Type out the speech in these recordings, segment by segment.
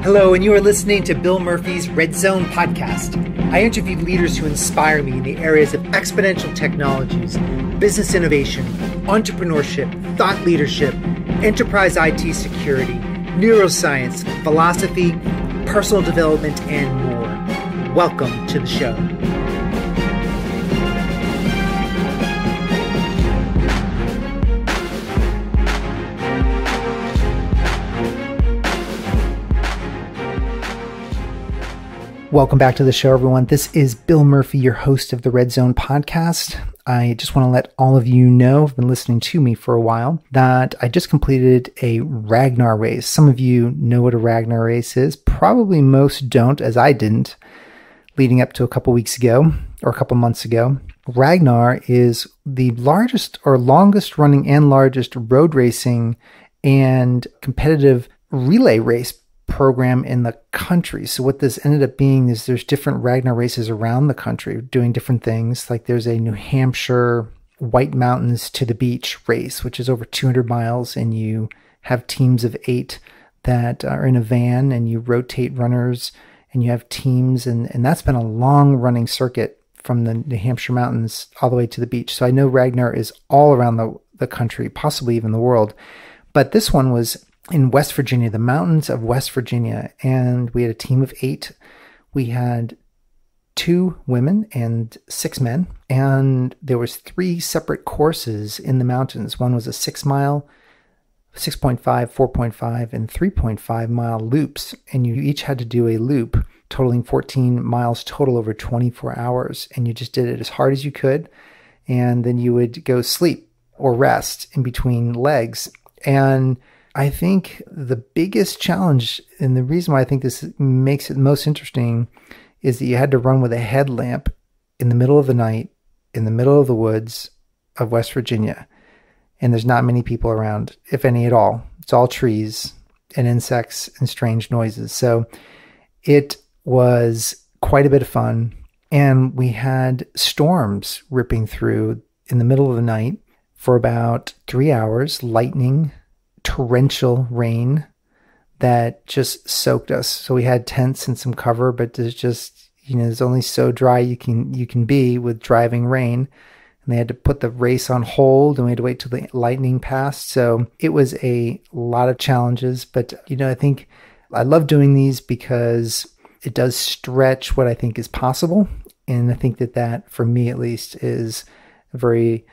Hello, and you are listening to Bill Murphy's Red Zone podcast. I interview leaders who inspire me in the areas of exponential technologies, business innovation, entrepreneurship, thought leadership, enterprise IT security, neuroscience, philosophy, personal development, and more. Welcome to the show. Welcome back to the show, everyone. This is Bill Murphy, your host of the Red Zone podcast. I just want to let all of you know, who've been listening to me for a while, that I just completed a Ragnar race. Some of you know what a Ragnar race is. Probably most don't, as I didn't, leading up to a couple weeks ago or a couple months ago. Ragnar is the largest or longest running and largest road racing and competitive relay race program in the country. So what this ended up being is there's different Ragnar races around the country doing different things. Like there's a New Hampshire White Mountains to the Beach race, which is over 200 miles, and you have teams of 8 that are in a van and you rotate runners and you have teams, and that's been a long running circuit from the New Hampshire mountains all the way to the beach. So I know Ragnar is all around the country, possibly even the world. But this one was in West Virginia, the mountains of West Virginia. And we had a team of 8. We had 2 women and 6 men. And there was 3 separate courses in the mountains. One was a 6-mile, 6.5, 4.5, and 3.5 mile loops. And you each had to do a loop totaling 14 miles total over 24 hours. And you just did it as hard as you could. And then you would go sleep or rest in between legs. And I think the biggest challenge, and the reason why I think this makes it most interesting, is that you had to run with a headlamp in the middle of the night, in the middle of the woods of West Virginia. And there's not many people around, if any at all. It's all trees and insects and strange noises. So it was quite a bit of fun. And we had storms ripping through in the middle of the night for about 3 hours, lightning, torrential rain that just soaked us. So we had tents and some cover, but there's just, there's only so dry you can be with driving rain. And they had to put the race on hold, and we had to wait till the lightning passed. So it was a lot of challenges, but I think I love doing these because it does stretch what I think is possible. And I think that for me at least is a very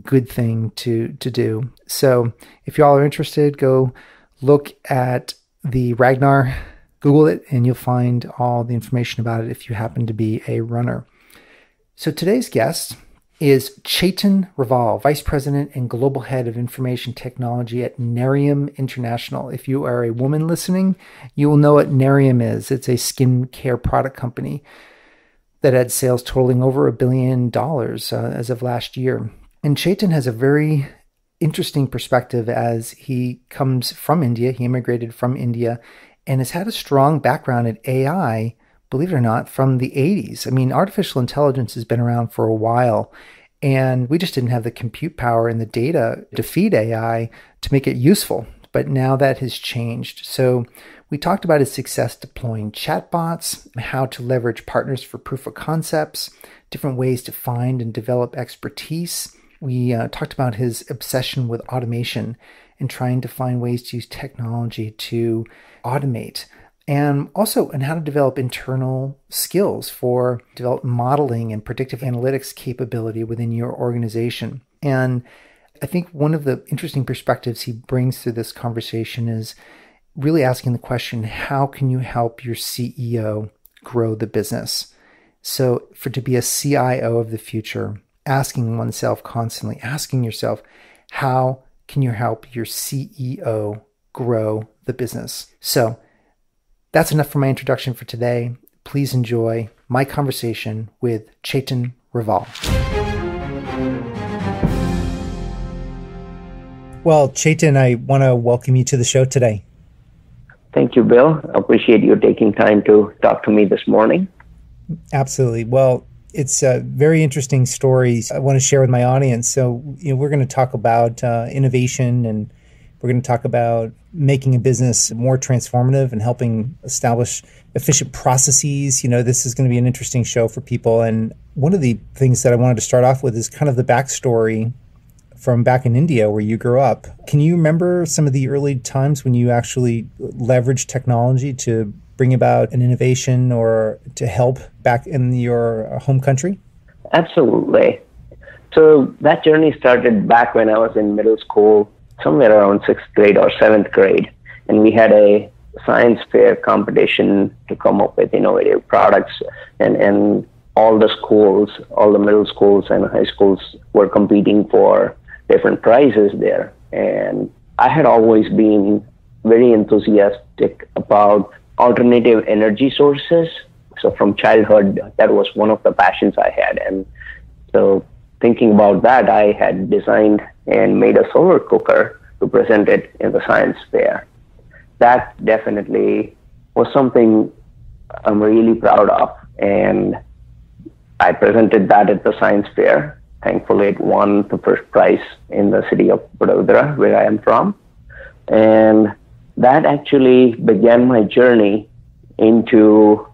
good thing to do. So if y'all are interested, go look at the Ragnar, Google it, and you'll find all the information about it if you happen to be a runner. So today's guest is Chetan Raval, Vice President and Global Head of Information Technology at Nerium International. If you are a woman listening, you will know what Nerium is. It's a skincare product company that had sales totaling over $1 billion as of last year. And Chetan has a very interesting perspective as he comes from India. He immigrated from India and has had a strong background in AI, believe it or not, from the 80s. I mean, artificial intelligence has been around for a while, and we just didn't have the compute power and the data to feed AI to make it useful. But now that has changed. So we talked about his success deploying chatbots, how to leverage partners for proof of concepts, different ways to find and develop expertise. We talked about his obsession with automation and trying to find ways to use technology to automate, and also on how to develop internal skills for develop modeling and predictive analytics capability within your organization. And I think one of the interesting perspectives he brings to this conversation is really asking the question, how can you help your CEO grow the business? So to be a CIO of the future, asking oneself constantly, asking yourself, how can you help your CEO grow the business? So that's enough for my introduction for today. Please enjoy my conversation with Chetan Raval. Well, Chetan, I want to welcome you to the show today. Thank you, Bill. I appreciate you taking time to talk to me this morning. Absolutely. Well, it's a very interesting story I want to share with my audience. So, we're going to talk about innovation and We're going to talk about making a business more transformative and helping establish efficient processes. This is going to be an interesting show for people. And one of the things that I wanted to start off with is kind of the backstory from back in India where you grew up. Can you remember some of the early times when you actually leveraged technology to bring about an innovation or to help back in your home country? Absolutely. So that journey started back when I was in middle school, somewhere around 6th grade or 7th grade. And we had a science fair competition to come up with innovative products. And all the schools, all the middle schools and high schools were competing for different prizes there. And I had always been very enthusiastic about alternative energy sources. So from childhood, that was one of the passions I had. And so thinking about that, I had designed and made a solar cooker to present it in the science fair. That definitely was something I'm really proud of. And I presented that at the science fair. Thankfully, it won the first prize in the city of Vadodara, where I am from. And that actually began my journey into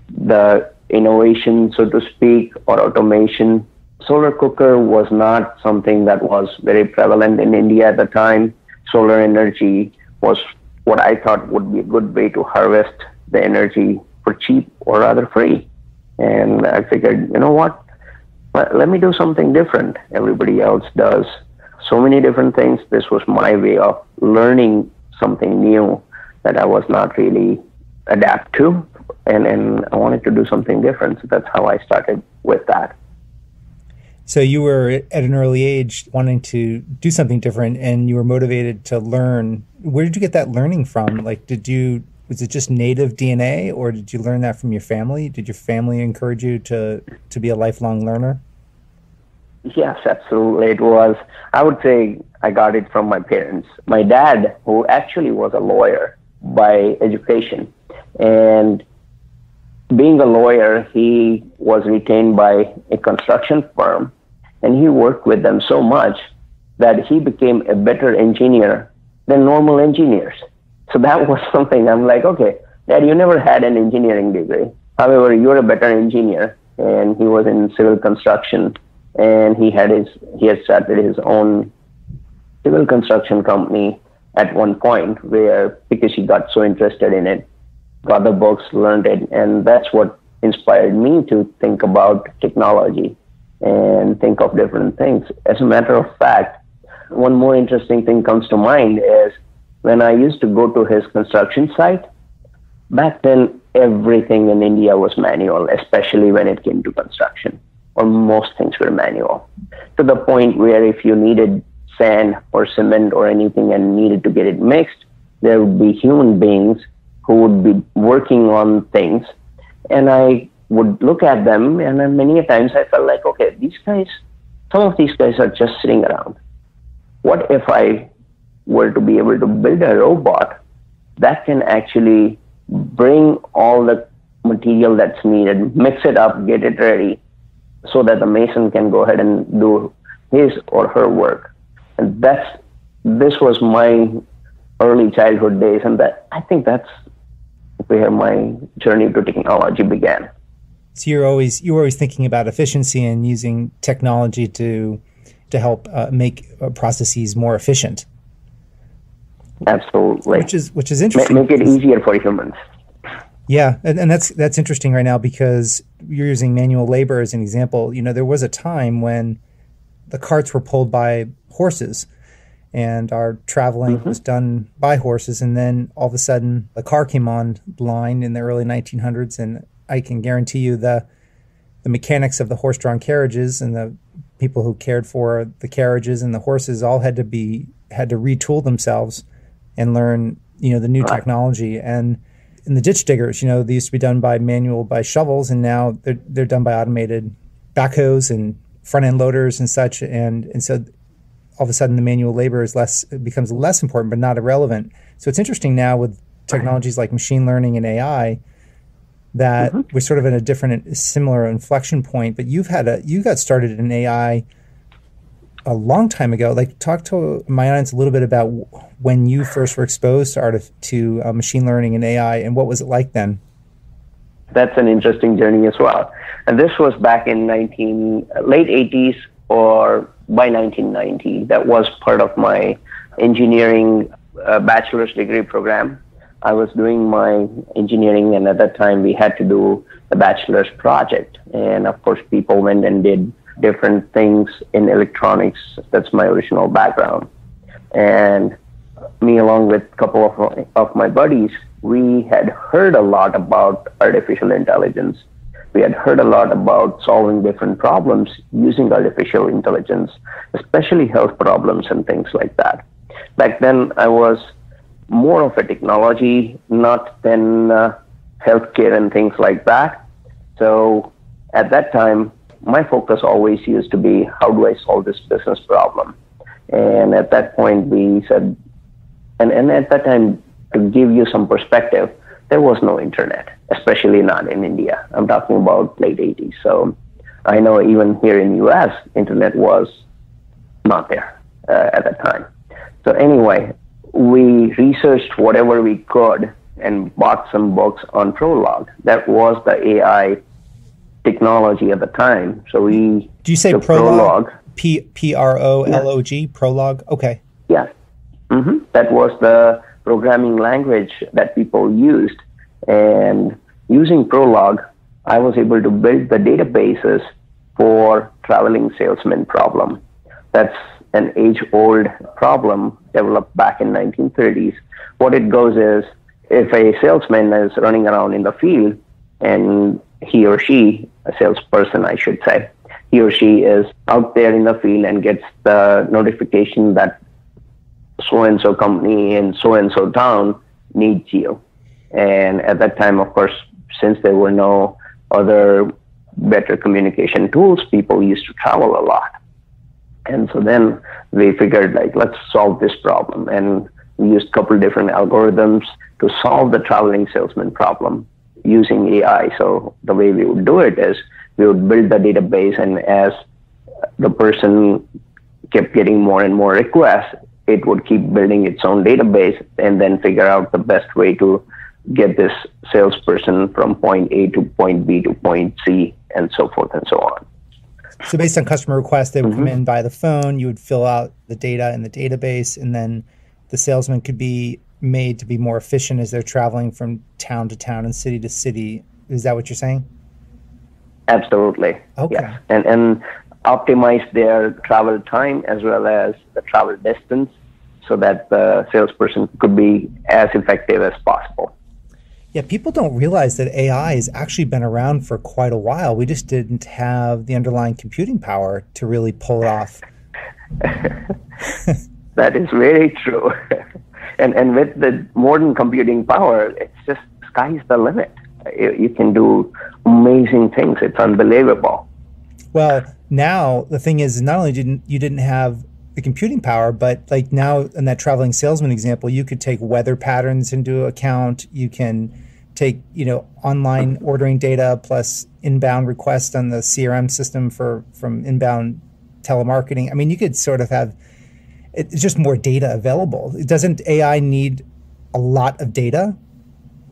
the innovation, so to speak, or automation. Solar cooker was not something that was very prevalent in India at the time. Solar energy was what I thought would be a good way to harvest the energy for cheap or rather free. And I figured, you know what? Let me do something different. Everybody else does so many different things. This was my way of learning something new that I was not really adapt to. And I wanted to do something different. So that's how I started with that. So you were at an early age wanting to do something different and you were motivated to learn. Where did you get that learning from? Was it just native DNA or did you learn that from your family? Did your family encourage you to be a lifelong learner? Yes, absolutely. It was. I would say I got it from my parents. My dad, who actually was a lawyer by education, and being a lawyer, he was retained by a construction firm, and he worked with them so much that he became a better engineer than normal engineers. So that was something I'm like, okay, Dad, you never had an engineering degree. However, you're a better engineer. And he was in civil construction, and he had started his own civil construction company at one point because he got so interested in it, got the books, learned it, and that's what inspired me to think about technology and think of different things. As a matter of fact, one more interesting thing comes to mind is when I used to go to his construction site, back then everything in India was manual, especially when it came to construction, or most things were manual, to the point where if you needed sand or cement or anything and needed to get it mixed, there would be human beings who would be working on things. And I would look at them, and then many times I felt like, okay, some of these guys are just sitting around. What if I were to be able to build a robot that can actually bring all the material that's needed, mix it up, get it ready, so that the mason can go ahead and do his or her work. And this was my early childhood days, and I think that's where my journey to technology began. So you were always thinking about efficiency and using technology to help make processes more efficient. Absolutely. Which is interesting. Make it easier for humans. Yeah, and that's interesting right now because you're using manual labor as an example. There was a time when the carts were pulled by horses and our traveling was done by horses, and then all of a sudden the car came online in the early 1900s, and I can guarantee you the mechanics of the horse-drawn carriages and the people who cared for the carriages and the horses all had to retool themselves and learn the new technology. And in the ditch diggers, they used to be done by shovels, and now they're done by automated backhoes and front end loaders and such. And so all of a sudden the manual labor becomes less important, but not irrelevant. So it's interesting now with technologies like machine learning and AI that we're sort of in a similar inflection point. But you got started in AI a long time ago. Like, talk to my audience a little bit about when you first were exposed to machine learning and AI, and what was it like then? That's an interesting journey as well. And this was back in late 80s or by 1990. That was part of my engineering bachelor's degree program. I was doing my engineering, and at that time we had to do a bachelor's project. And of course, people went and did different things in electronics. That's my original background. And me, along with a couple of my buddies, we had heard a lot about artificial intelligence. We had heard a lot about solving different problems using artificial intelligence, especially health problems and things like that. Back then, I was more of a technology, not then healthcare and things like that. So at that time, my focus always used to be, how do I solve this business problem? And at that point, we said, and at that time, to give you some perspective, there was no internet, especially not in India. I'm talking about late 80s. So I know even here in US, internet was not there at that time. So anyway, we researched whatever we could and bought some books on Prolog. That was the AI technology at the time. So we Do you say Prolog? Prolog? Prolog? Okay. Yeah. Mm-hmm. That was the programming language that people used. And using Prolog, I was able to build the databases for traveling salesman problem. That's an age-old problem developed back in 1930s. What it goes is, if a salesman is running around in the field and he or she, a salesperson I should say, he or she is out there in the field and gets the notification that so-and-so company in so-and-so town needs you. And at that time, of course, since there were no other better communication tools, people used to travel a lot. And so then we figured, like, let's solve this problem. And we used a couple different algorithms to solve the traveling salesman problem using AI. So the way we would do it is we would build the database, and as the person kept getting more and more requests, it would keep building its own database and then figure out the best way to get this salesperson from point A to point B to point C, and so forth and so on. So based on customer requests, they would come in by the phone, you would fill out the data in the database, and then the salesman could be made to be more efficient as they're traveling from town to town and city to city. Is that what you're saying? Absolutely. Okay. Yes. And optimize their travel time as well as the travel distance so that the salesperson could be as effective as possible. Yeah, people don't realize that AI has actually been around for quite a while. We just didn't have the underlying computing power to really pull it off. That is very true. And with the modern computing power, it's just sky's the limit. You can do amazing things. It's unbelievable. Well, now the thing is, not only didn't have the computing power, but like now in that traveling salesman example, you could take weather patterns into account. You can take, online ordering data plus inbound requests on the CRM system from inbound telemarketing. I mean, you could sort of have, it's just more data available. Doesn't AI need a lot of data?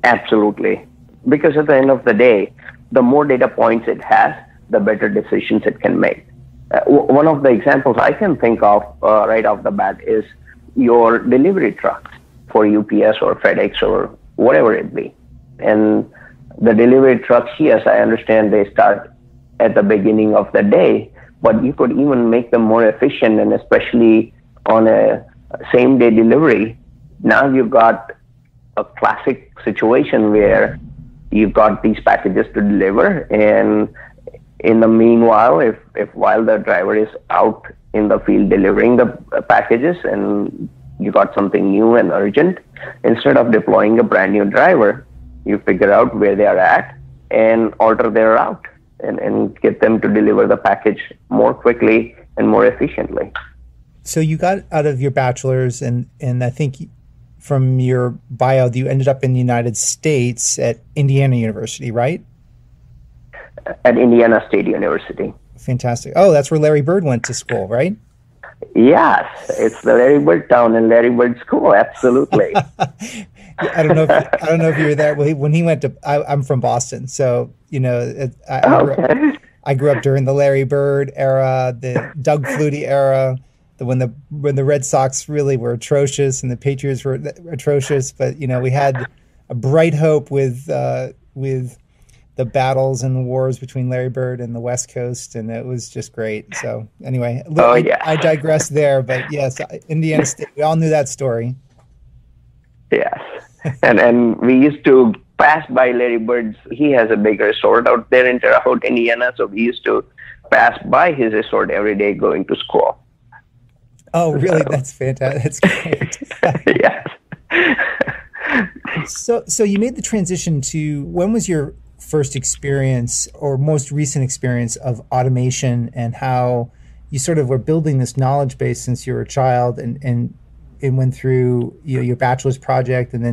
Absolutely. Because at the end of the day, the more data points it has, the better decisions it can make. One of the examples I can think of right off the bat is your delivery trucks for UPS or FedEx or whatever it be. And the delivery trucks, yes, I understand they start at the beginning of the day, but you could even make them more efficient, and especially on a same-day delivery. Now you've got a classic situation where you've got these packages to deliver, and in the meanwhile, if while the driver is out in the field delivering the packages and you got something new and urgent, instead of deploying a brand new driver, you figure out where they are at and alter their route and get them to deliver the package more quickly and more efficiently. So you got out of your bachelor's, and I think from your bio, you ended up in the United States at Indiana University, right? At Indiana State University. Fantastic. Oh, that's where Larry Bird went to school, right? Yes, it's the Larry Bird town and Larry Bird School. Absolutely. I don't know if you were there when he went to. I'm from Boston, so I grew up during the Larry Bird era, the Doug Flutie era, when the Red Sox really were atrocious and the Patriots were atrocious. But we had a bright hope with the battles and the wars between Larry Bird and the West Coast, and it was just great. So anyway, I digress there, but yes, Indiana State, we all knew that story. Yes, and we used to pass by Larry Bird's. He has a big resort out there in Terre Haute, Indiana, so we used to pass by his resort every day going to school. Oh, really? That's fantastic. That's great. Yes. So you made the transition to, when was your first experience or most recent experience of automation, and how you sort of were building this knowledge base since you were a child and went through your bachelor's project and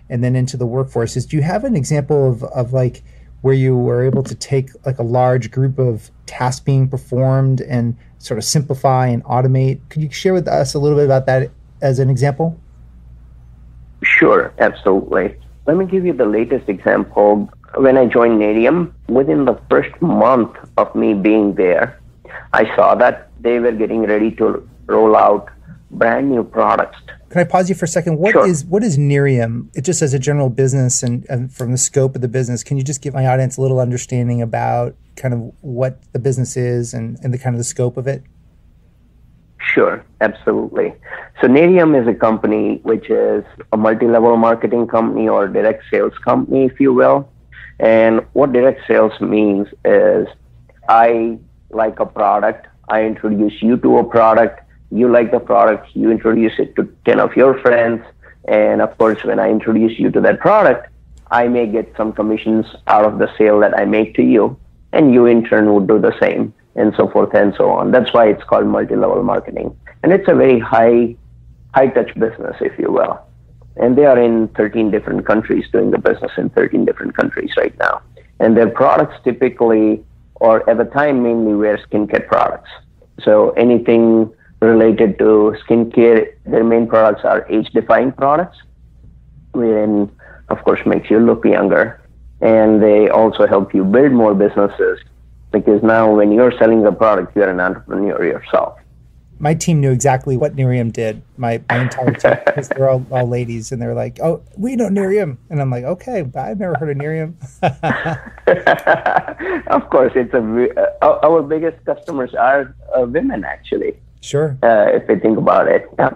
then into the workforce? Do you have an example of like where you were able to take like a large group of tasks being performed and sort of simplify and automate? Could you share with us a little bit about that as an example? Sure, absolutely. Let me give you the latest example. When I joined Nadium, within the first month of me being there, I saw that they were getting ready to roll out brand new products. Can I pause you for a second? What Sure. is Nerium? It just as a general business and from the scope of the business, can you just give my audience a little understanding about kind of what the business is and the kind of the scope of it? Sure, absolutely. So Nadium is a company which is a multi-level marketing company or direct sales company, if you will. And what direct sales means is I like a product, I introduce you to a product, you like the product, you introduce it to 10 of your friends. And of course, when I introduce you to that product, I may get some commissions out of the sale that I make to you, and you in turn would do the same, and so forth and so on. That's why it's called multi-level marketing. And it's a very high touch business, if you will. And they are in 13 different countries, doing the business in 13 different countries right now. And their products typically, or at the time mainly, were skincare products. So anything related to skincare, their main products are age-defying products, wherein, of course, makes you look younger. And they also help you build more businesses, because now when you're selling the product, you're an entrepreneur yourself. My team knew exactly what Nerium did. My entire team, because they're all ladies, and they're like, "Oh, we know Nerium," and I'm like, "Okay, but I've never heard of Nerium." Of course, it's our biggest customers are women, actually. Sure. If you think about it, yeah.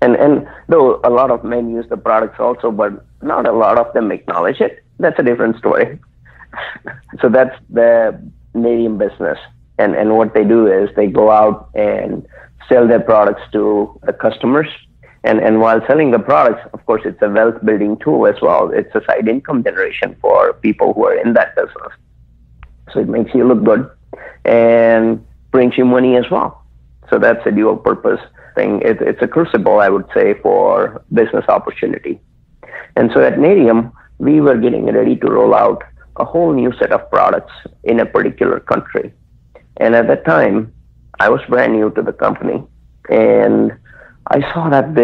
And though a lot of men use the products also, but not a lot of them acknowledge it. That's a different story. So that's the Nerium business, and what they do is they go out and sell their products to the customers. And while selling the products, of course, it's a wealth building tool as well. It's a side income generation for people who are in that business. So it makes you look good and brings you money as well. So that's a dual purpose thing. It's a crucible, I would say, for business opportunity. And so at Nadium, we were getting ready to roll out a whole new set of products in a particular country. And at that time, I was brand new to the company, and I saw that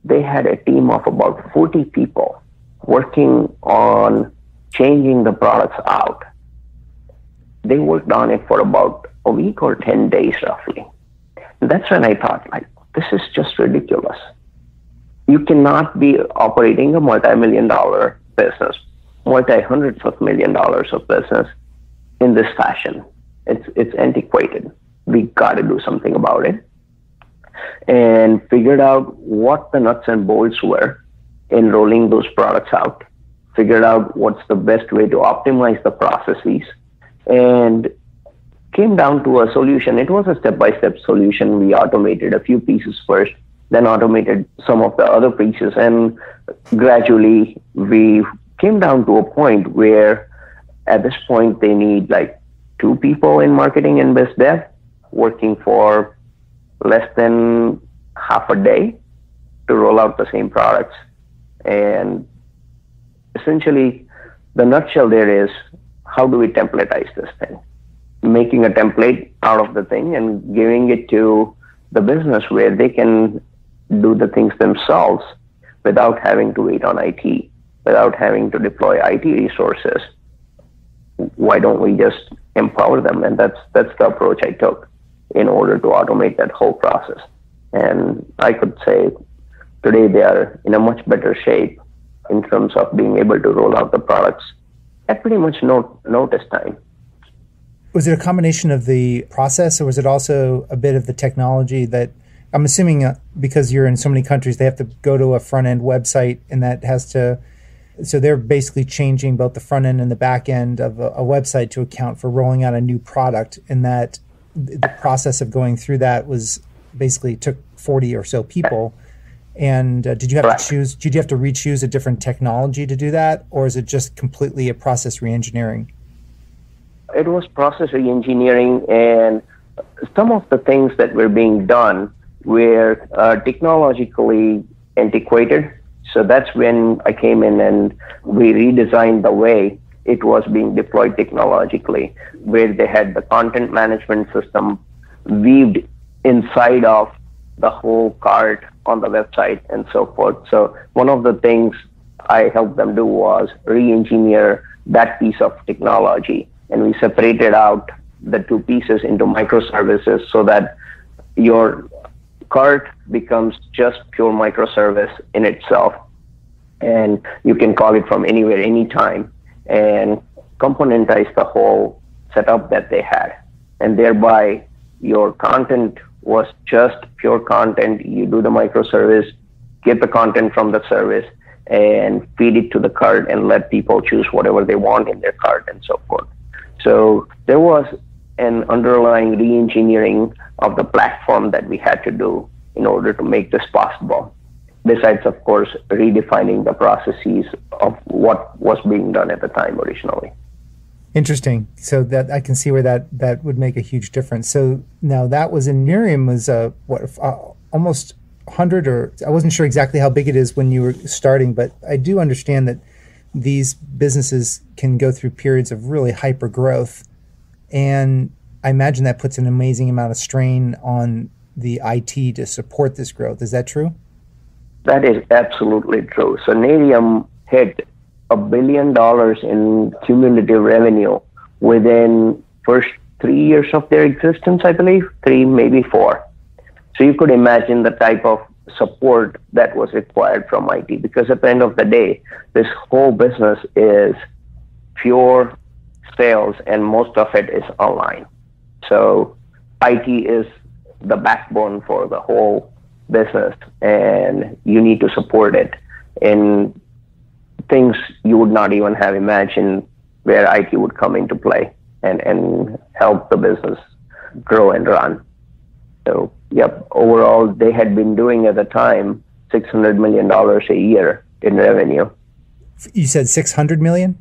they had a team of about 40 people working on changing the products out. They worked on it for about a week or 10 days roughly. And that's when I thought, like, this is just ridiculous. You cannot be operating a multi-million-dollar business, multi-hundreds of million dollars of business in this fashion. It's antiquated. We got to do something about it. And figured out what the nuts and bolts were in rolling those products out. Figured out what's the best way to optimize the processes, and came down to a solution. It was a step-by-step solution. We automated a few pieces first, then automated some of the other pieces, and gradually we came down to a point where at this point they need like 2 people in marketing and biz dev working for less than half a day to roll out the same products. And essentially the nutshell there is, how do we templatize this thing? Making a template out of the thing and giving it to the business where they can do the things themselves without having to wait on IT, without having to deploy IT resources. Why don't we just empower them? And that's the approach I took in order to automate that whole process. And I could say today they are in a much better shape in terms of being able to roll out the products at pretty much no notice time. Was it a combination of the process, or was it also a bit of the technology that, I'm assuming because you're in so many countries, they have to go to a front-end website, and that has to, so they're basically changing both the front end and the back end of a website to account for rolling out a new product, and that the process of going through that was basically took 40 or so people. And did you have to choose, did you have to re-choose a different technology to do that, or is it just technically a process re-engineering? It was process re-engineering, and some of the things that were being done were technologically antiquated. So that's when I came in and we redesigned the way it was being deployed technologically, where they had the content management system weaved inside of the whole cart on the website and so forth. So one of the things I helped them do was re-engineer that piece of technology. And we separated out the two pieces into microservices so that your cart becomes just pure microservice in itself. And you can call it from anywhere, anytime, and componentize the whole setup that they had. And thereby, your content was just pure content. You do the microservice, get the content from the service, and feed it to the cart and let people choose whatever they want in their cart and so forth. So there was an underlying re-engineering of the platform that we had to do in order to make this possible. Besides, of course, redefining the processes of what was being done at the time originally. Interesting. So that I can see where that would make a huge difference. So now that was in Miriam was almost 100, or I wasn't sure exactly how big it is when you were starting, but I do understand that these businesses can go through periods of really hyper growth, and I imagine that puts an amazing amount of strain on the IT to support this growth. Is that true? That is absolutely true. So Nerium hit $1 billion in cumulative revenue within first 3 years of their existence, I believe, 3, maybe 4. So you could imagine the type of support that was required from IT, because at the end of the day, this whole business is pure sales and most of it is online. So IT is the backbone for the whole business, and you need to support it in things you would not even have imagined where IT would come into play and help the business grow and run. So, yep, overall, they had been doing at the time $600 million a year in revenue. You said 600 million?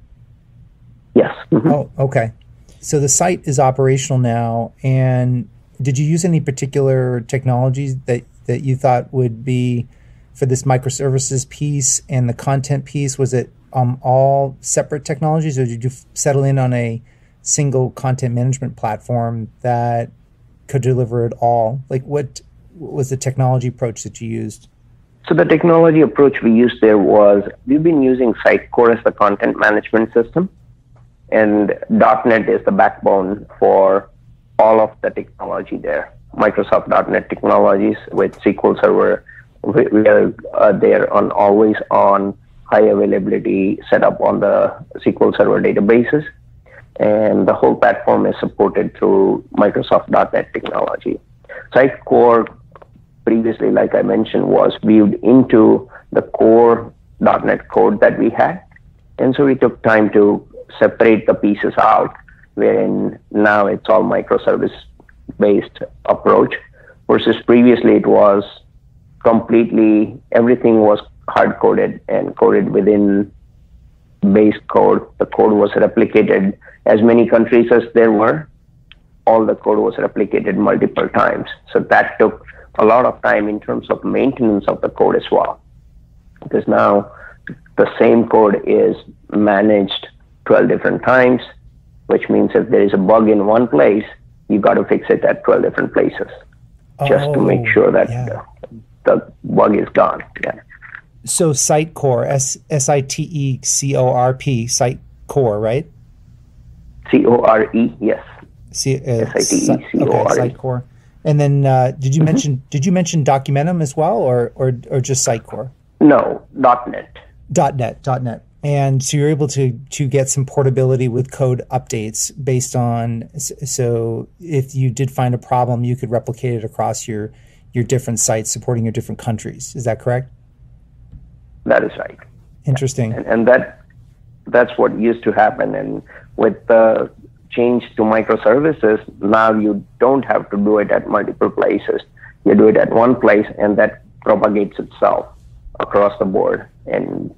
Yes. Mm-hmm. Oh, okay. So the site is operational now, and did you use any particular technologies that you thought would be for this microservices piece and the content piece? Was it all separate technologies, or did you settle in on a single content management platform that could deliver it all? Like, what was the technology approach that you used? So the technology approach we used there was, we've been using Sitecore as the content management system, and .NET is the backbone for all of the technology there. Microsoft .NET technologies with SQL Server, we are there on always on high availability setup on the SQL Server databases. And the whole platform is supported through Microsoft .NET technology. Sitecore, previously, like I mentioned, was viewed into the core .NET code that we had. And so we took time to separate the pieces out, wherein now it's all microservice-based approach, versus previously it was completely, everything was hard-coded and coded within base code. The code was replicated as many countries as there were. All the code was replicated multiple times. So that took a lot of time in terms of maintenance of the code as well, because now the same code is managed 12 different times, which means if there is a bug in one place, you got to fix it at 12 different places. just to make sure that the bug is gone. Yeah. So Sitecore, SITECORP, Sitecore, right? CORE, yes. SITECORE. Okay, Sitecore. And then did you mention Documentum as well, or just Sitecore? No, .NET. .NET. And so you're able to get some portability with code updates based on, so if you did find a problem, you could replicate it across your different sites supporting your different countries. Is that correct? That is right. Interesting. And that's what used to happen. And with the change to microservices, now you don't have to do it at multiple places. You do it at one place, and that propagates itself across the board. And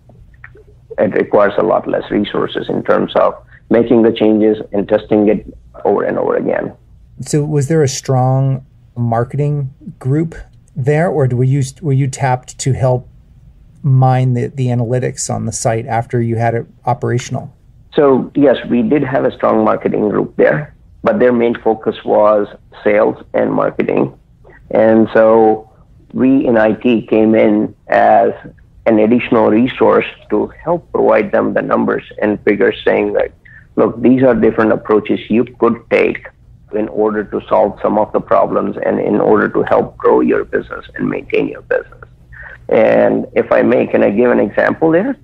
it requires a lot less resources in terms of making the changes and testing it over and over again. So was there a strong marketing group there, or were you tapped to help mine the analytics on the site after you had it operational? So yes, we did have a strong marketing group there, but their main focus was sales and marketing. And so we in IT came in as an additional resource to help provide them the numbers and figures, saying that, look, these are different approaches you could take in order to solve some of the problems and in order to help grow your business and maintain your business. And if I may, can I give an example there?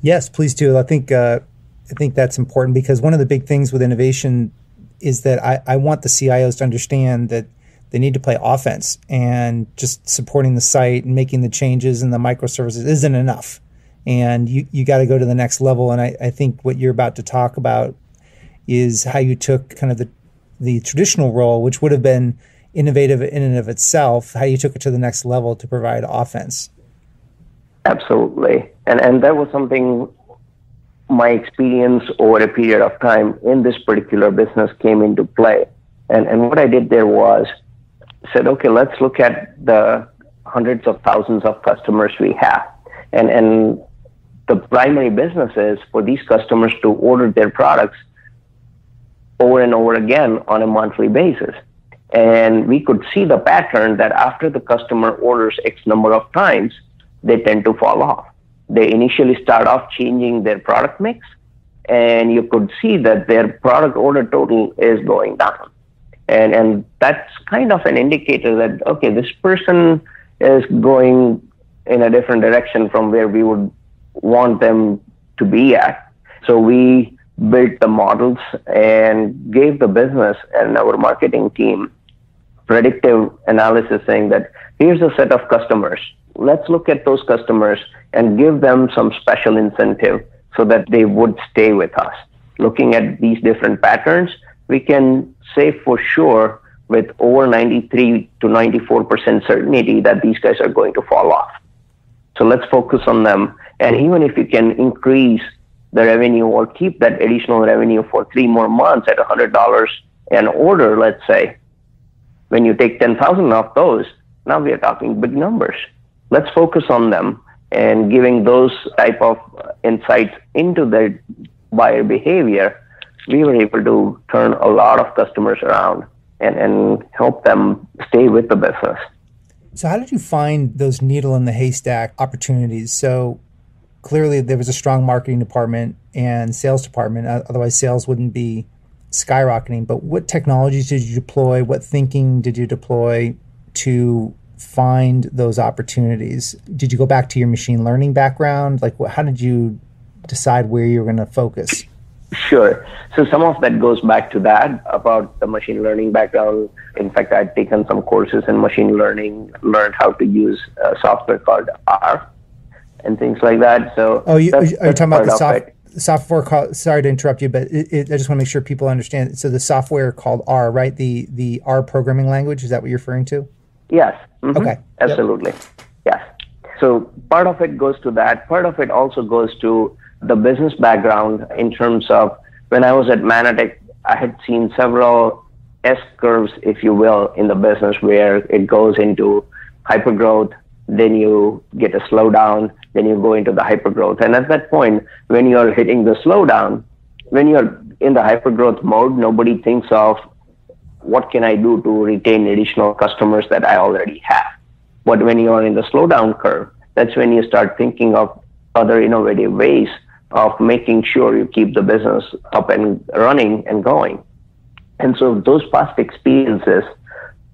Yes, please do. I think that's important, because one of the big things with innovation is that I want the CIOs to understand that they need to play offense, and just supporting the site and making the changes and the microservices isn't enough. And you got to go to the next level. And I think what you're about to talk about is how you took kind of the traditional role, which would have been innovative in and of itself, how you took it to the next level to provide offense. Absolutely. And that was something my experience over a period of time in this particular business came into play. And what I did there was said, okay, let's look at the hundreds of thousands of customers we have. And the primary business is for these customers to order their products over and over again on a monthly basis. And we could see the pattern that after the customer orders X number of times, they tend to fall off. They initially start off changing their product mix, and you could see that their product order total is going down. And that's kind of an indicator that, okay, this person is going in a different direction from where we would want them to be at. So we built the models and gave the business and our marketing team predictive analysis, saying that here's a set of customers. Let's look at those customers and give them some special incentive so that they would stay with us. Looking at these different patterns, we can say for sure with over 93 to 94% certainty that these guys are going to fall off. So let's focus on them. And even if you can increase the revenue or keep that additional revenue for 3 more months at $100 an order, let's say, when you take 10,000 off those, now we are talking big numbers. Let's focus on them, and giving those type of insights into their buyer behavior, we were able to turn a lot of customers around and help them stay with the business. So how did you find those needle in the haystack opportunities? So clearly there was a strong marketing department and sales department, otherwise sales wouldn't be skyrocketing. But what technologies did you deploy? What thinking did you deploy to find those opportunities? Did you go back to your machine learning background? Like, how did you decide where you were going to focus? Sure. So some of that goes back to that about the machine learning background. In fact, I'd taken some courses in machine learning, learned how to use software called R and things like that. So are you talking about the software called, sorry to interrupt you, but I just want to make sure people understand. So the software called R, right? The R programming language, is that what you're referring to? Yes. Mm-hmm. Okay. Absolutely. Yep. Yes. So part of it goes to that. Part of it also goes to the business background in terms of when I was at Manatech, I had seen several S curves, if you will, in the business where it goes into hypergrowth, then you get a slowdown, then you go into the hypergrowth. And at that point, when you're hitting the slowdown, when you're in the hypergrowth mode, nobody thinks of what can I do to retain additional customers that I already have? But when you are in the slowdown curve, that's when you start thinking of other innovative ways of making sure you keep the business up and running and going. And so those past experiences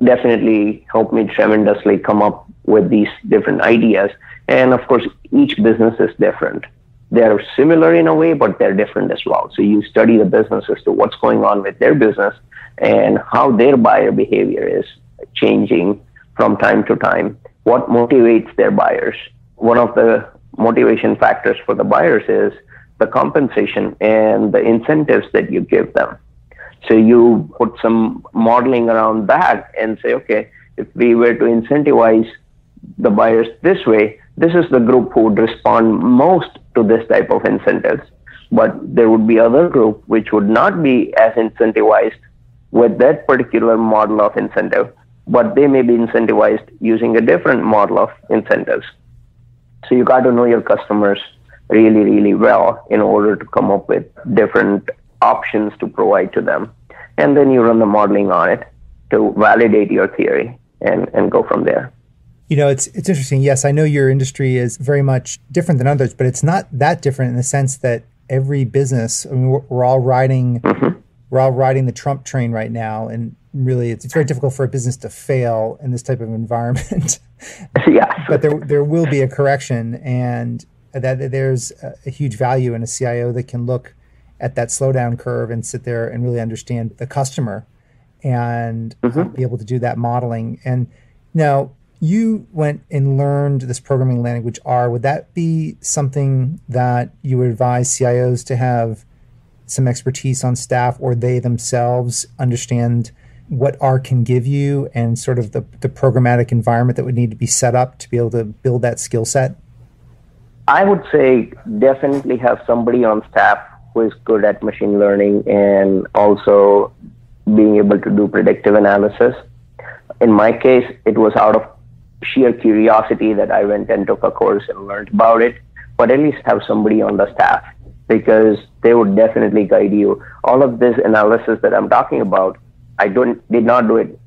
definitely helped me tremendously come up with these different ideas. And of course, each business is different. They're similar in a way, but they're different as well. So you study the business as to what's going on with their business and how their buyer behavior is changing from time to time, what motivates their buyers. One of the motivation factors for the buyers is the compensation and the incentives that you give them. So you put some modeling around that and say, okay, if we were to incentivize the buyers this way, this is the group who would respond most to this type of incentives. But there would be other group which would not be as incentivized with that particular model of incentive, but they may be incentivized using a different model of incentives. So you got to know your customers really, really well in order to come up with different options to provide to them. And then you run the modeling on it to validate your theory and go from there. You know, it's interesting. Yes, I know your industry is very much different than others, but it's not that different in the sense that every business, I mean, we're all riding the Trump train right now, and really it's very difficult for a business to fail in this type of environment. Yeah. But there will be a correction, and that there's a huge value in a CIO that can look at that slowdown curve and sit there and really understand the customer and be able to do that modeling. And now, you went and learned this programming language R. Would that be something that you would advise CIOs to have some expertise on staff, or they themselves understand what R can give you and sort of the programmatic environment that would need to be set up to be able to build that skill set? I would say definitely have somebody on staff who is good at machine learning and also being able to do predictive analysis. In my case, it was out of sheer curiosity that I went and took a course and learned about it, but at least have somebody on the staff, because they would definitely guide you. All of this analysis that I'm talking about, I did not do it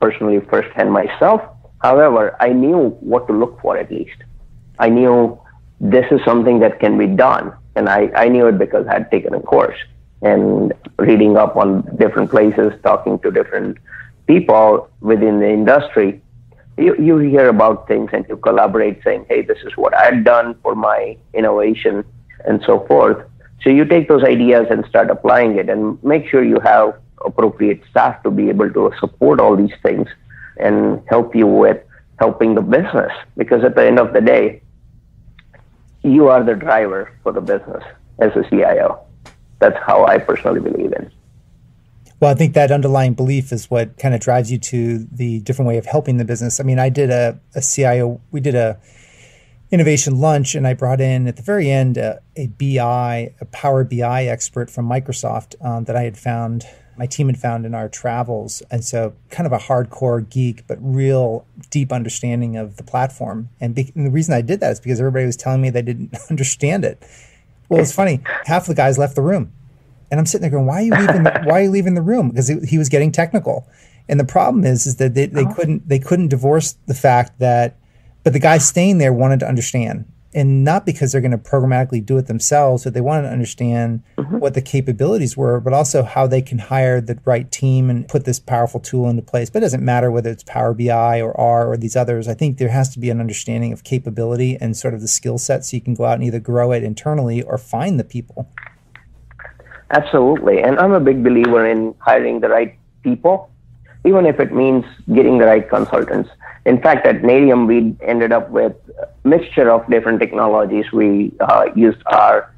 personally firsthand myself. However, I knew what to look for at least. I knew this is something that can be done, and I knew it because I had taken a course and reading up on different places, talking to different people within the industry. You hear about things and you collaborate saying, hey, this is what I've done for my innovation and so forth. So you take those ideas and start applying it and make sure you have appropriate staff to be able to support all these things and help you with helping the business. Because at the end of the day, you are the driver for the business as a CIO. That's how I personally believe in. Well, I think that underlying belief is what kind of drives you to the different way of helping the business. I mean, I did a CIO, we did a innovation lunch, and I brought in at the very end a Power BI expert from Microsoft that I had found, my team had found in our travels. And so kind of a hardcore geek, but real deep understanding of the platform. And the reason I did that is because everybody was telling me they didn't understand it. Well, it's funny, half the guys left the room. And I'm sitting there going, why are you leaving the room? Because he was getting technical. And the problem is that they couldn't divorce the fact that, but the guys staying there wanted to understand. And not because they're going to programmatically do it themselves, but they wanted to understand what the capabilities were, but also how they can hire the right team and put this powerful tool into place. But it doesn't matter whether it's Power BI or R or these others. I think there has to be an understanding of capability and sort of the skill set so you can go out and either grow it internally or find the people. Absolutely. And I'm a big believer in hiring the right people, even if it means getting the right consultants. In fact, at Nadium, we ended up with a mixture of different technologies. We used R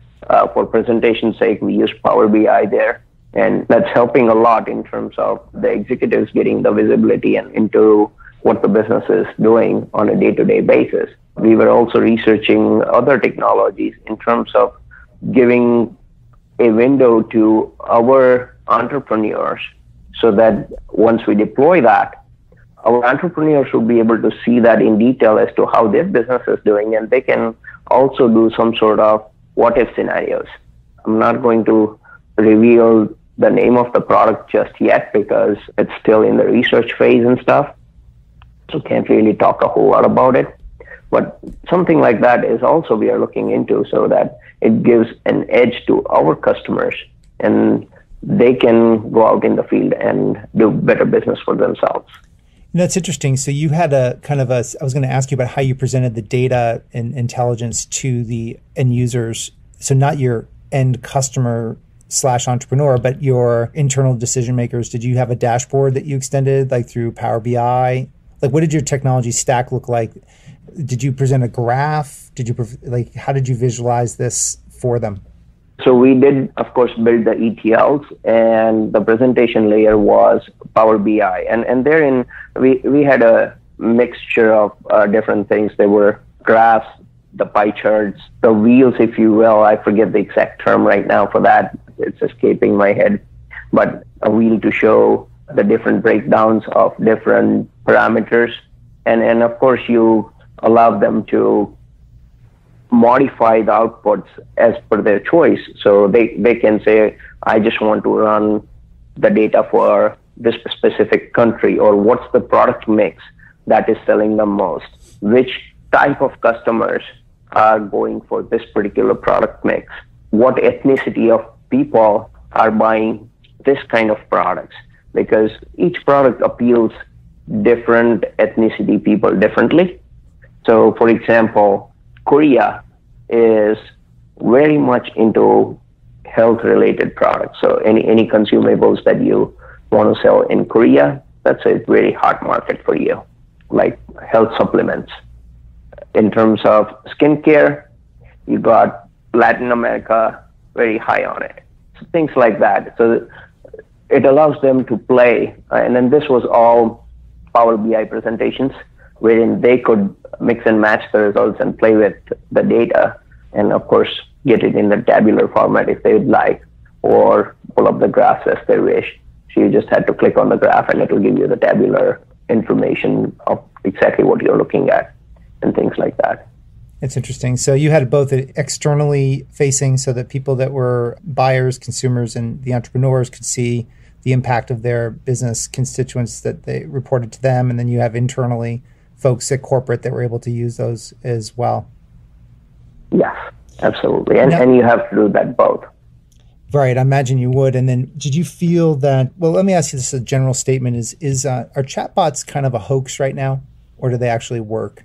for presentation sake. We used Power BI there. And that's helping a lot in terms of the executives getting the visibility and into what the business is doing on a day-to-day basis. We were also researching other technologies in terms of giving a window to our entrepreneurs so that once we deploy that, our entrepreneurs will be able to see that in detail as to how their business is doing, and they can also do some sort of what-if scenarios. I'm not going to reveal the name of the product just yet because it's still in the research phase and stuff. So can't really talk a whole lot about it. But something like that is also we are looking into so that it gives an edge to our customers and they can go out in the field and do better business for themselves. That's interesting. So you had I was going to ask you about how you presented the data and intelligence to the end users. So not your end customer / entrepreneur, but your internal decision makers. Did you have a dashboard that you extended like through Power BI? Like what did your technology stack look like? Did you present a graph? How did you visualize this for them? So we did, of course, build the ETLs, and the presentation layer was Power BI. And therein, we had a mixture of different things. There were graphs, the pie charts, the wheels, if you will. I forget the exact term right now for that. It's escaping my head. But a wheel to show the different breakdowns of different parameters. And of course, you allow them to modify the outputs as per their choice. So they can say, I just want to run the data for this specific country, or what's the product mix that is selling the most? Which type of customers are going for this particular product mix? What ethnicity of people are buying this kind of products? Because each product appeals different ethnicity people differently. So for example, Korea is very much into health-related products. So any consumables that you want to sell in Korea, that's a very hot market for you, like health supplements. In terms of skincare, you got Latin America very high on it. So things like that. So it allows them to play. And then this was all Power BI presentations, wherein they could mix and match the results and play with the data, and of course get it in the tabular format if they would like, or pull up the graphs as they wish. So you just had to click on the graph and it will give you the tabular information of exactly what you're looking at and things like that. It's interesting. So you had both externally facing, so that people that were buyers, consumers, and the entrepreneurs could see the impact of their business constituents that they reported to them, and then you have internally folks at corporate that were able to use those as well. Yes, absolutely. And you have to do that both. Right. I imagine you would. And then did you feel that, well, let me ask you this, a general statement is are chatbots kind of a hoax right now, or do they actually work?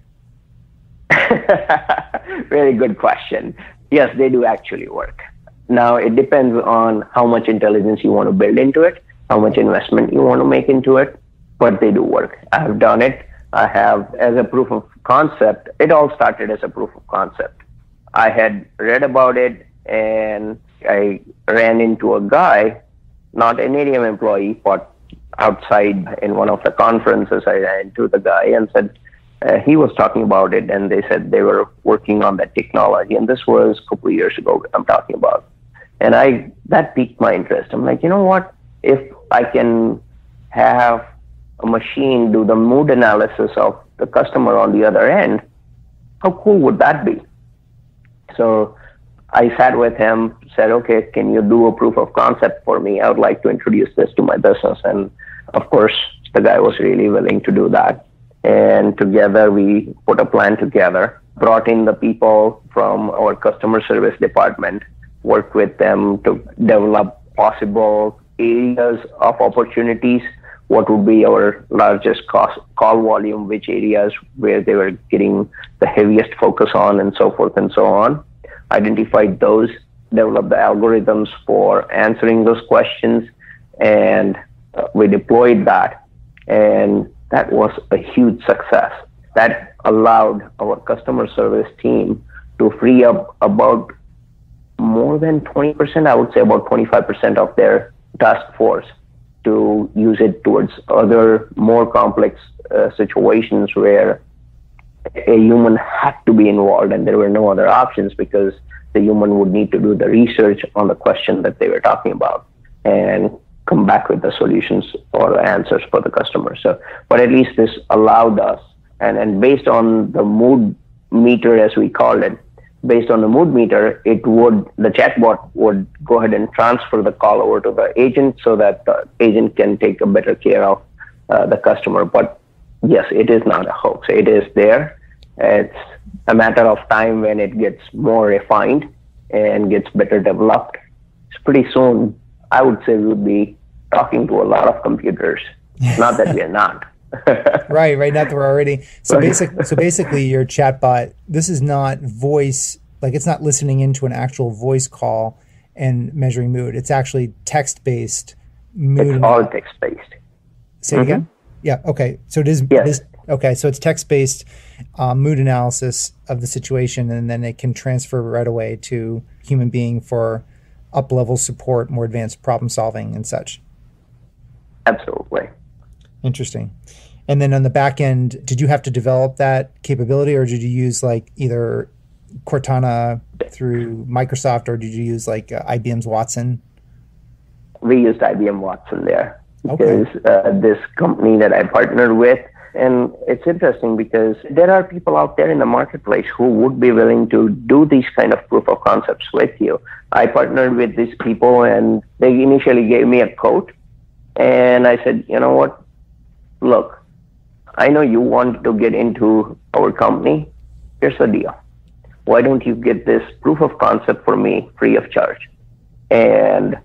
Very good question. Yes, they do actually work. Now, it depends on how much intelligence you want to build into it, how much investment you want to make into it, but they do work. I have done it. I have, as a proof of concept, it all started as a proof of concept. I had read about it and I ran into a guy, not an ADM employee, but outside in one of the conferences. I ran into the guy and said, he was talking about it, and they said they were working on that technology. And this was a couple of years ago I'm talking about. And that piqued my interest. I'm like, you know what? If I can have a machine do the mood analysis of the customer on the other end, how cool would that be? So I sat with him, said, okay, can you do a proof of concept for me? I would like to introduce this to my business. And of course, the guy was really willing to do that. And together we put a plan together, brought in the people from our customer service department, worked with them to develop possible areas of opportunities, what would be our largest call volume, which areas where they were getting the heaviest focus on, and so forth and so on. Identified those, developed the algorithms for answering those questions, and we deployed that. And that was a huge success. That allowed our customer service team to free up about more than 20%, I would say about 25% of their task force to use it towards other more complex situations where a human had to be involved and there were no other options, because the human would need to do the research on the question that they were talking about and come back with the solutions or answers for the customer. So, but at least this allowed us, and based on the mood meter, as we called it, based on the mood meter, the chatbot would go ahead and transfer the call over to the agent so that the agent can take a better care of the customer. But yes, it is not a hoax. It is there. It's a matter of time when it gets more refined and gets better developed. It's pretty soon, I would say, we'll be talking to a lot of computers. Not that we're not. Right. Not that we're already. So basically, your chatbot, this is not voice, like it's not listening into an actual voice call and measuring mood. It's actually text-based mood. It's all text-based. Say it again? Yeah. Okay. So it is. Yes. Okay. So it's text-based mood analysis of the situation, and then it can transfer right away to human being for up-level support, more advanced problem solving and such. Absolutely. Interesting. And then on the back end, did you have to develop that capability, or did you use like either Cortana through Microsoft, or did you use like IBM's Watson? We used IBM Watson there because this company that I partnered with, and it's interesting because there are people out there in the marketplace who would be willing to do these kind of proof of concepts with you. I partnered with these people, and they initially gave me a quote, and I said, you know what? Look, I know you want to get into our company. Here's the deal. Why don't you get this proof of concept for me free of charge? And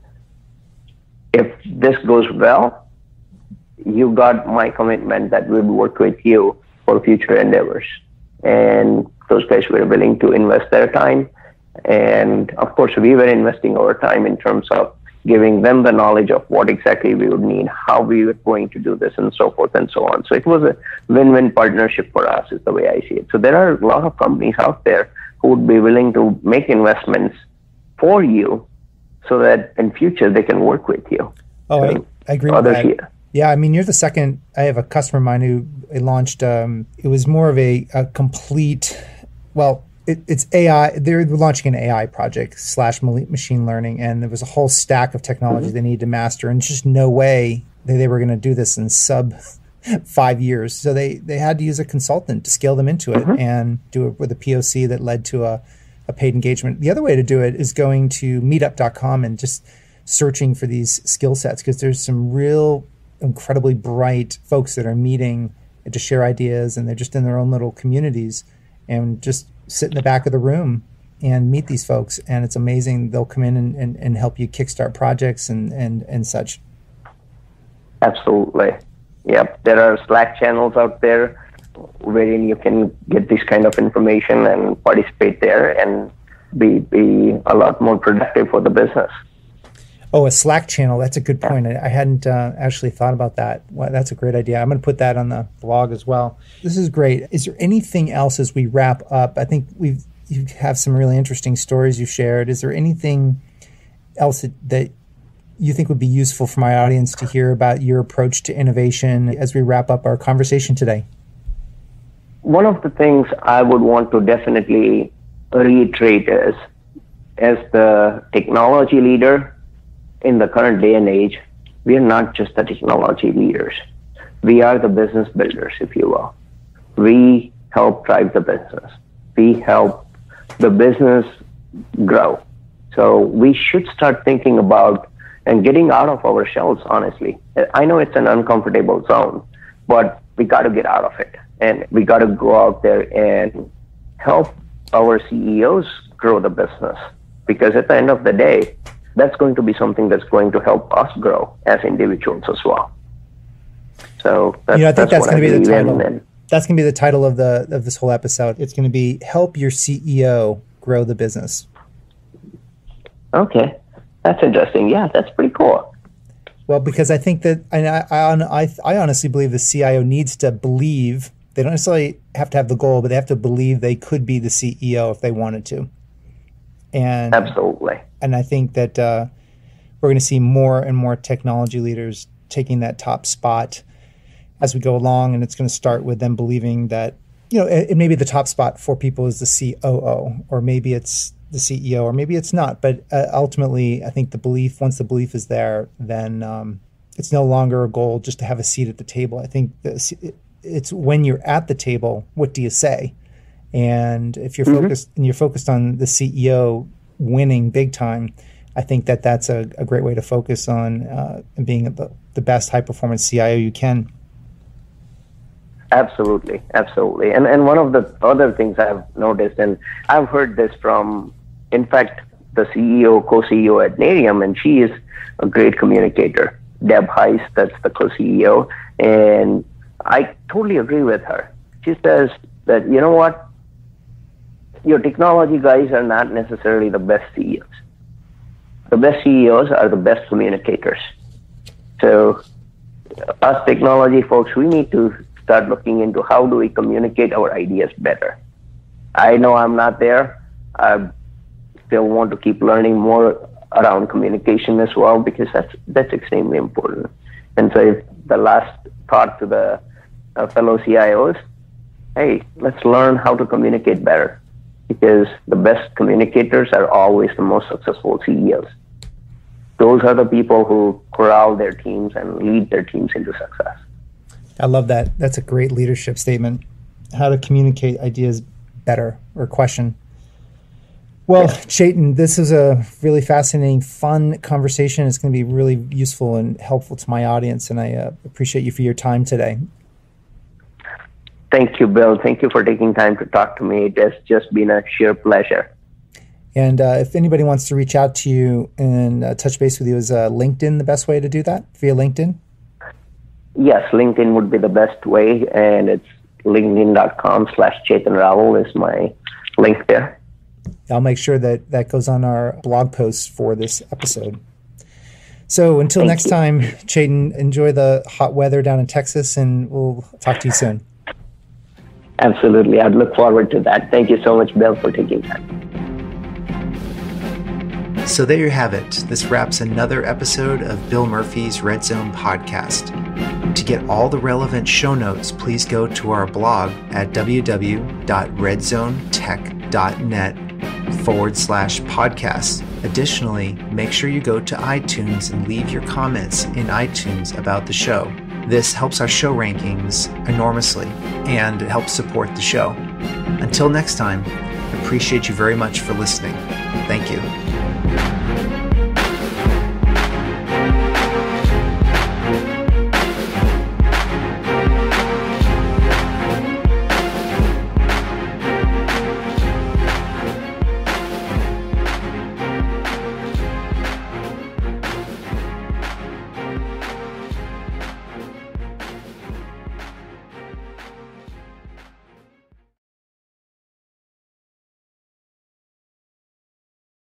if this goes well, you got my commitment that we'll work with you for future endeavors. And those guys were willing to invest their time. And of course, we were investing our time in terms of giving them the knowledge of what exactly we would need, how we were going to do this, and so forth and so on. So it was a win-win partnership for us, is the way I see it. So there are a lot of companies out there who would be willing to make investments for you so that in future they can work with you. Oh, I agree with that. Here. Yeah, I mean, you're the second. I have a customer of mine who launched, it was more of a complete, well, it's AI. They're launching an AI project / machine learning, and there was a whole stack of technology they needed to master, and just no way they were going to do this in sub 5 years. So they had to use a consultant to scale them into it and do it with a POC that led to a paid engagement. The other way to do it is going to meetup.com and just searching for these skill sets, because there's some real incredibly bright folks that are meeting to share ideas, and they're just in their own little communities and just sit in the back of the room and meet these folks. And it's amazing. They'll come in and help you kickstart projects and such. Absolutely. Yep. There are Slack channels out there wherein you can get this kind of information and participate there and be a lot more productive for the business. Oh, a Slack channel. That's a good point. I hadn't actually thought about that. Well, that's a great idea. I'm going to put that on the blog as well. This is great. Is there anything else as we wrap up? I think you have some really interesting stories you shared. Is there anything else that you think would be useful for my audience to hear about your approach to innovation as we wrap up our conversation today? One of the things I would want to definitely reiterate is, as the technology leader in the current day and age, we are not just the technology leaders. We are the business builders, if you will. We help drive the business. We help the business grow. So we should start thinking about and getting out of our shells, honestly. I know it's an uncomfortable zone, but we got to get out of it. And we got to go out there and help our CEOs grow the business. Because at the end of the day, that's going to be something that's going to help us grow as individuals as well. So I think that's going to be the title. That's going to be the title of this whole episode. It's going to be "Help Your CEO Grow the Business." Okay, that's interesting. Yeah, that's pretty cool. Well, because I think that, and I honestly believe the CIO needs to believe. They don't necessarily have to have the goal, but they have to believe they could be the CEO if they wanted to. And absolutely. And I think that we're going to see more and more technology leaders taking that top spot as we go along. And it's going to start with them believing that, it may be the top spot for people is the COO, or maybe it's the CEO, or maybe it's not. But ultimately, I think once the belief is there, then it's no longer a goal just to have a seat at the table. I think it's when you're at the table, what do you say? And if you're focused on the CEO winning big time, I think that's a great way to focus on being the best high performance CIO you can. Absolutely. And one of the other things I've noticed, and I've heard this from, in fact, the CEO, co-CEO at Narium, and she is a great communicator. Deb Heiss, that's the co-CEO, and I totally agree with her. She says that, you know what, your technology guys are not necessarily the best CEOs. The best CEOs are the best communicators. So us technology folks, we need to start looking into how do we communicate our ideas better. I know I'm not there. I still want to keep learning more around communication as well, because that's extremely important. And so the last thought to the fellow CIOs, hey, let's learn how to communicate better, because the best communicators are always the most successful CEOs. Those are the people who corral their teams and lead their teams into success. I love that. That's a great leadership statement. How to communicate ideas better, or question. Well, Chetan, this is a really fascinating, fun conversation. It's going to be really useful and helpful to my audience, and I appreciate you for your time today. Thank you, Bill. Thank you for taking time to talk to me. It has just been a sheer pleasure. And if anybody wants to reach out to you and touch base with you, is LinkedIn the best way to do that, via LinkedIn? Yes, LinkedIn would be the best way, and it's linkedin.com/Chetan Raval is my link there. I'll make sure that goes on our blog post for this episode. So until next time, Chetan, enjoy the hot weather down in Texas, and we'll talk to you soon. Absolutely. I'd look forward to that. Thank you so much, Bill, for taking time. So there you have it. This wraps another episode of Bill Murphy's Red Zone podcast. To get all the relevant show notes, please go to our blog at www.redzonetech.net/podcast. Additionally, make sure you go to iTunes and leave your comments in iTunes about the show. This helps our show rankings enormously, and it helps support the show. Until next time, I appreciate you very much for listening. Thank you.